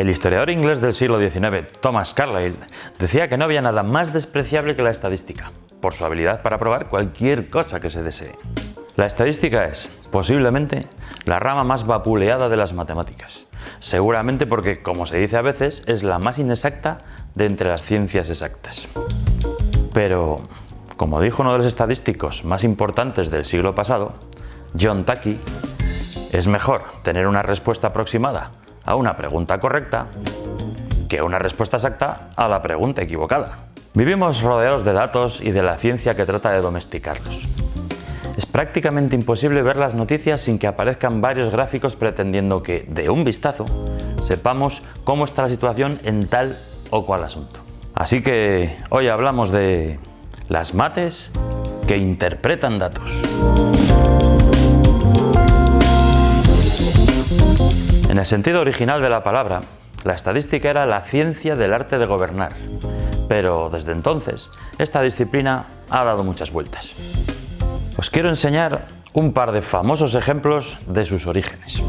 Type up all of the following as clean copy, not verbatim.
El historiador inglés del siglo XIX, Thomas Carlyle, decía que no había nada más despreciable que la estadística, por su habilidad para probar cualquier cosa que se desee. La estadística es, posiblemente, la rama más vapuleada de las matemáticas, seguramente porque, como se dice a veces, es la más inexacta de entre las ciencias exactas. Pero, como dijo uno de los estadísticos más importantes del siglo pasado, John Takei, es mejor tener una respuesta aproximada a una pregunta correcta que una respuesta exacta a la pregunta equivocada. Vivimos rodeados de datos y de la ciencia que trata de domesticarlos. Es prácticamente imposible ver las noticias sin que aparezcan varios gráficos pretendiendo que, de un vistazo, sepamos cómo está la situación en tal o cual asunto. Así que hoy hablamos de las mates que interpretan datos. En el sentido original de la palabra, la estadística era la ciencia del arte de gobernar, pero desde entonces esta disciplina ha dado muchas vueltas. Os quiero enseñar un par de famosos ejemplos de sus orígenes.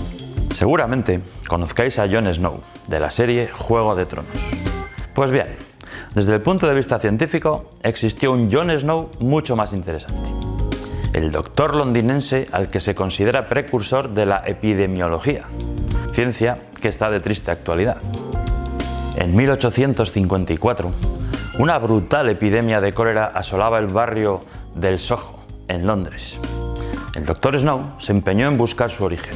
Seguramente conozcáis a Jon Snow, de la serie Juego de Tronos. Pues bien, desde el punto de vista científico, existió un Jon Snow mucho más interesante. El doctor londinense al que se considera precursor de la epidemiología, ciencia que está de triste actualidad. En 1854, una brutal epidemia de cólera asolaba el barrio del Soho, en Londres. El doctor Snow se empeñó en buscar su origen.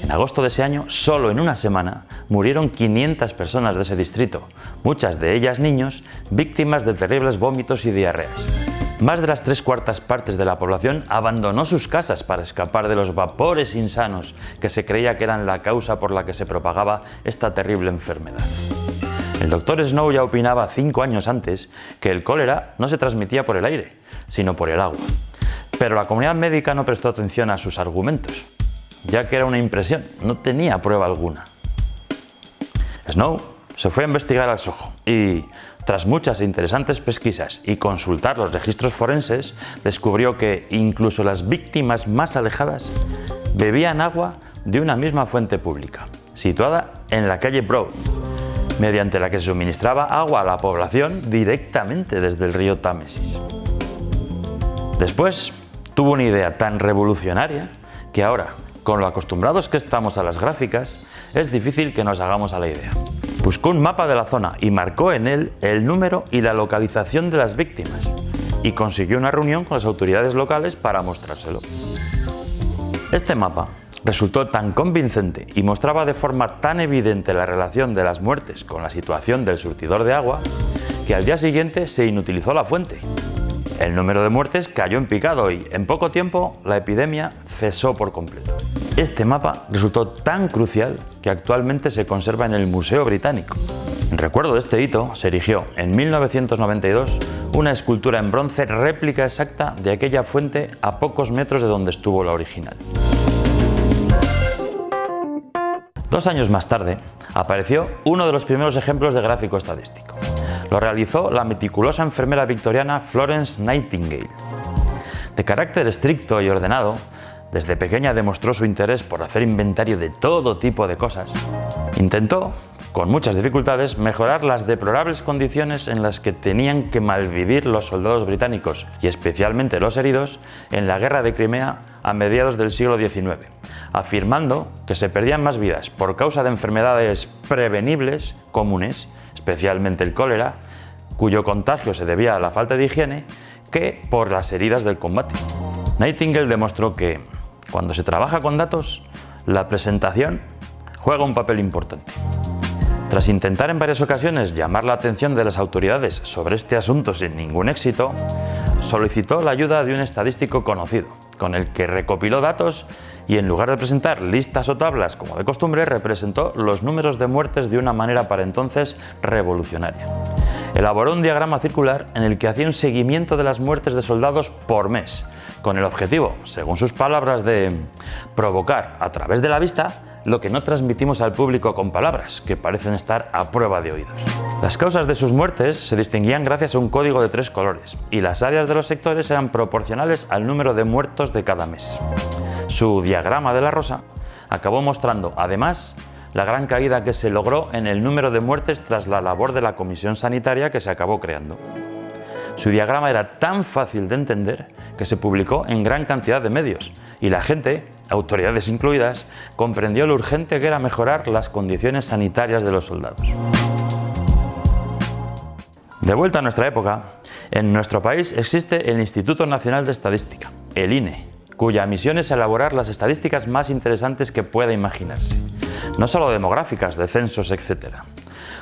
En agosto de ese año, solo en una semana, murieron 500 personas de ese distrito, muchas de ellas niños, víctimas de terribles vómitos y diarreas. Más de las 3/4 partes de la población abandonó sus casas para escapar de los vapores insanos que se creía que eran la causa por la que se propagaba esta terrible enfermedad. El doctor Snow ya opinaba 5 años antes que el cólera no se transmitía por el aire, sino por el agua. Pero la comunidad médica no prestó atención a sus argumentos, ya que era una impresión, no tenía prueba alguna. Snow se fue a investigar al Soho y, tras muchas e interesantes pesquisas y consultar los registros forenses, descubrió que incluso las víctimas más alejadas bebían agua de una misma fuente pública, situada en la calle Broad, mediante la que se suministraba agua a la población directamente desde el río Támesis. Después, tuvo una idea tan revolucionaria que ahora, con lo acostumbrados que estamos a las gráficas, es difícil que nos hagamos a la idea. Buscó un mapa de la zona y marcó en él el número y la localización de las víctimas, y consiguió una reunión con las autoridades locales para mostrárselo. Este mapa resultó tan convincente y mostraba de forma tan evidente la relación de las muertes con la situación del surtidor de agua que al día siguiente se inutilizó la fuente. El número de muertes cayó en picado y, en poco tiempo, la epidemia cesó por completo. Este mapa resultó tan crucial que actualmente se conserva en el Museo Británico. En recuerdo de este hito, se erigió en 1992 una escultura en bronce réplica exacta de aquella fuente a pocos metros de donde estuvo la original. 2 años más tarde, apareció uno de los primeros ejemplos de gráfico estadístico. Lo realizó la meticulosa enfermera victoriana Florence Nightingale. De carácter estricto y ordenado, desde pequeña demostró su interés por hacer inventario de todo tipo de cosas. Intentó, con muchas dificultades, mejorar las deplorables condiciones en las que tenían que malvivir los soldados británicos, y especialmente los heridos, en la guerra de Crimea a mediados del siglo XIX, afirmando que se perdían más vidas por causa de enfermedades prevenibles comunes, especialmente el cólera, cuyo contagio se debía a la falta de higiene, que por las heridas del combate. Nightingale demostró que, cuando se trabaja con datos, la presentación juega un papel importante. Tras intentar en varias ocasiones llamar la atención de las autoridades sobre este asunto sin ningún éxito, solicitó la ayuda de un estadístico conocido, con el que recopiló datos y, en lugar de presentar listas o tablas como de costumbre, representó los números de muertes de una manera para entonces revolucionaria. Elaboró un diagrama circular en el que hacía un seguimiento de las muertes de soldados por mes, con el objetivo, según sus palabras, de provocar a través de la vista lo que no transmitimos al público con palabras, que parecen estar a prueba de oídos. Las causas de sus muertes se distinguían gracias a un código de 3 colores, y las áreas de los sectores eran proporcionales al número de muertos de cada mes. Su diagrama de la rosa acabó mostrando, además, la gran caída que se logró en el número de muertes tras la labor de la comisión sanitaria que se acabó creando. Su diagrama era tan fácil de entender que se publicó en gran cantidad de medios y la gente, autoridades incluidas, comprendió lo urgente que era mejorar las condiciones sanitarias de los soldados. De vuelta a nuestra época, en nuestro país existe el Instituto Nacional de Estadística, el INE, cuya misión es elaborar las estadísticas más interesantes que pueda imaginarse, no solo demográficas, de censos, etc.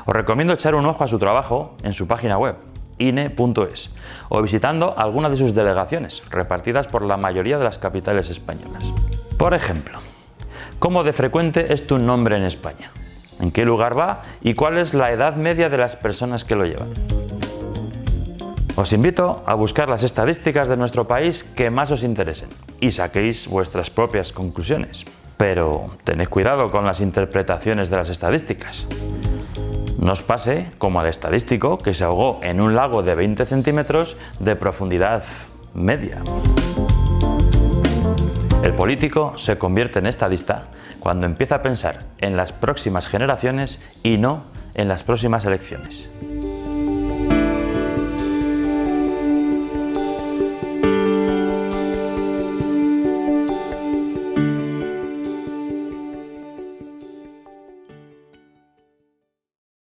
Os recomiendo echar un ojo a su trabajo en su página web, ine.es, o visitando alguna de sus delegaciones, repartidas por la mayoría de las capitales españolas. Por ejemplo, ¿cómo de frecuente es tu nombre en España? ¿En qué lugar va? ¿Y cuál es la edad media de las personas que lo llevan? Os invito a buscar las estadísticas de nuestro país que más os interesen y saquéis vuestras propias conclusiones. Pero tened cuidado con las interpretaciones de las estadísticas. No os pase como al estadístico que se ahogó en un lago de 20 centímetros de profundidad media. El político se convierte en estadista cuando empieza a pensar en las próximas generaciones y no en las próximas elecciones.